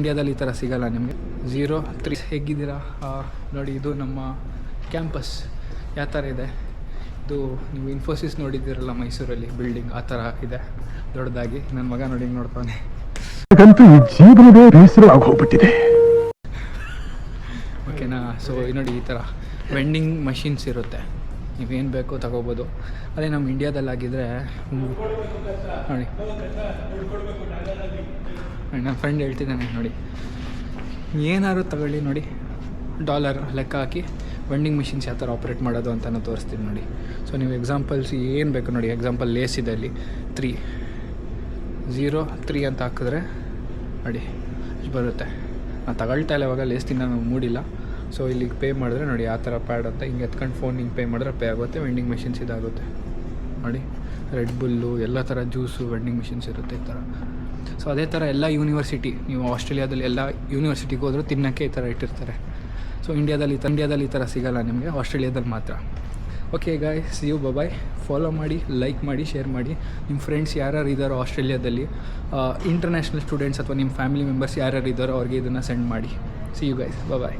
ಇಂಡಿಯಾದಲ್ಲಿ ಈ ಥರ ಸಿಗೋಲ್ಲ ನಿಮಗೆ. 03 ಹೇಗಿದ್ದೀರಾ? ನೋಡಿ, ಇದು ನಮ್ಮ ಕ್ಯಾಂಪಸ್ ಯಾವ ಥರ ಇದೆ. ಇದು ನೀವು ಇನ್ಫೋಸಿಸ್ ನೋಡಿದ್ದೀರಲ್ಲ ಮೈಸೂರಲ್ಲಿ, ಬಿಲ್ಡಿಂಗ್ ಆ ಥರ ಇದೆ ದೊಡ್ಡದಾಗಿ. ನನ್ನ ಮಗ ನೋಡಿ ನೋಡ್ತಾನೆ. ಜೀವನವೇ ಬೇಸರವಾಗಿ ಹೋಗ್ಬಿಟ್ಟಿದೆ. ಓಕೆನಾ? ಸೊ ನೋಡಿ, ಈ ಥರ ವೆಂಡಿಂಗ್ ಮಷಿನ್ಸ್ ಇರುತ್ತೆ, ನೀವೇನು ಬೇಕೋ ತಗೋಬೋದು. ಅದೇ ನಮ್ಮ ಇಂಡಿಯಾದಲ್ಲಾಗಿದ್ದರೆ ನೋಡಿ, ನನ್ನ ಫ್ರೆಂಡ್ ಹೇಳ್ತಿದ್ದಾನೆ ನೋಡಿ, ಏನಾದ್ರು ತಗೊಳ್ಳಿ ನೋಡಿ, ಡಾಲರ್ ಲೆಕ್ಕ ಹಾಕಿ ವೆಂಡಿಂಗ್ ಮಿಷಿನ್ಸ್ ಯಾವ ಥರ ಆಪ್ರೇಟ್ ಮಾಡೋದು ಅಂತ ನಾನು ತೋರಿಸ್ತೀನಿ ನೋಡಿ. ಸೊ ನೀವು ಎಕ್ಸಾಂಪಲ್ಸ್ ಏನು ಬೇಕು ನೋಡಿ, ಎಕ್ಸಾಂಪಲ್ ಲೇಸ್ ಇದೆ ಅಲ್ಲಿ 303 ಅಂತ ಹಾಕಿದ್ರೆ ನೋಡಿ ಇಷ್ಟು ಬರುತ್ತೆ. ನಾನು ತಗೊಳ್ತಾ ಇಲ್ಲ ಇವಾಗ, ಲೇಸ್ ತಿನ್ನೋ ಮೂಡಿಲ್ಲ. ಸೊ ಇಲ್ಲಿಗೆ ಪೇ ಮಾಡಿದ್ರೆ ನೋಡಿ ಆ ಥರ ಪ್ಯಾಡ್ ಅಂತ ಹಿಂಗೆ ಎತ್ಕೊಂಡು ಫೋನ್ ಹಿಂಗೆ ಪೇ ಮಾಡಿದ್ರೆ ಪೇ ಆಗುತ್ತೆ. ವೆಂಡಿಂಗ್ ಮಿಷಿನ್ಸ್ ಇದಾಗುತ್ತೆ ನೋಡಿ, ರೆಡ್ ಬುಲ್ಲು ಎಲ್ಲ ಥರ ಜ್ಯೂಸು ವೆಂಡಿಂಗ್ ಮಿಷಿನ್ಸ್ ಇರುತ್ತೆ ಈ ಥರ. ಸೊ ಅದೇ ಥರ ಎಲ್ಲ ಯೂನಿವರ್ಸಿಟಿ, ನೀವು ಆಸ್ಟ್ರೇಲಿಯಾದಲ್ಲಿ ಎಲ್ಲ ಯೂನಿವರ್ಸಿಟಿಗೆ ಹೋದರೂ ತಿನ್ನೋಕ್ಕೆ ಈ ಥರ ಇಟ್ಟಿರ್ತಾರೆ. ಸೊ ಇಂಡಿಯಾದಲ್ಲಿ ಈ ಥರ ಸಿಗೋಲ್ಲ ನಿಮಗೆ, ಆಸ್ಟ್ರೇಲಿಯಾದಲ್ಲಿ ಮಾತ್ರ. Okay guys, see you, bye. Follow ಮಾಡಿ, ಲೈಕ್ ಮಾಡಿ, ಶೇರ್ ಮಾಡಿ. ನಿಮ್ಮ ಫ್ರೆಂಡ್ಸ್ ಯಾರ್ಯಾರು ಇದ್ದಾರೋ ಆಸ್ಟ್ರೇಲಿಯಾದಲ್ಲಿ, ಇಂಟರ್ನ್ಯಾಷನಲ್ ಸ್ಟೂಡೆಂಟ್ಸ್ ಅಥವಾ ನಿಮ್ಮ ಫ್ಯಾಮಿಲಿ ಮೆಂಬರ್ಸ್ ಯಾರ್ಯಾರು ಇದ್ದಾರೋ ಅವ್ರಿಗೆ ಇದನ್ನು ಸೆಂಡ್ ಮಾಡಿ. See you guys, bye.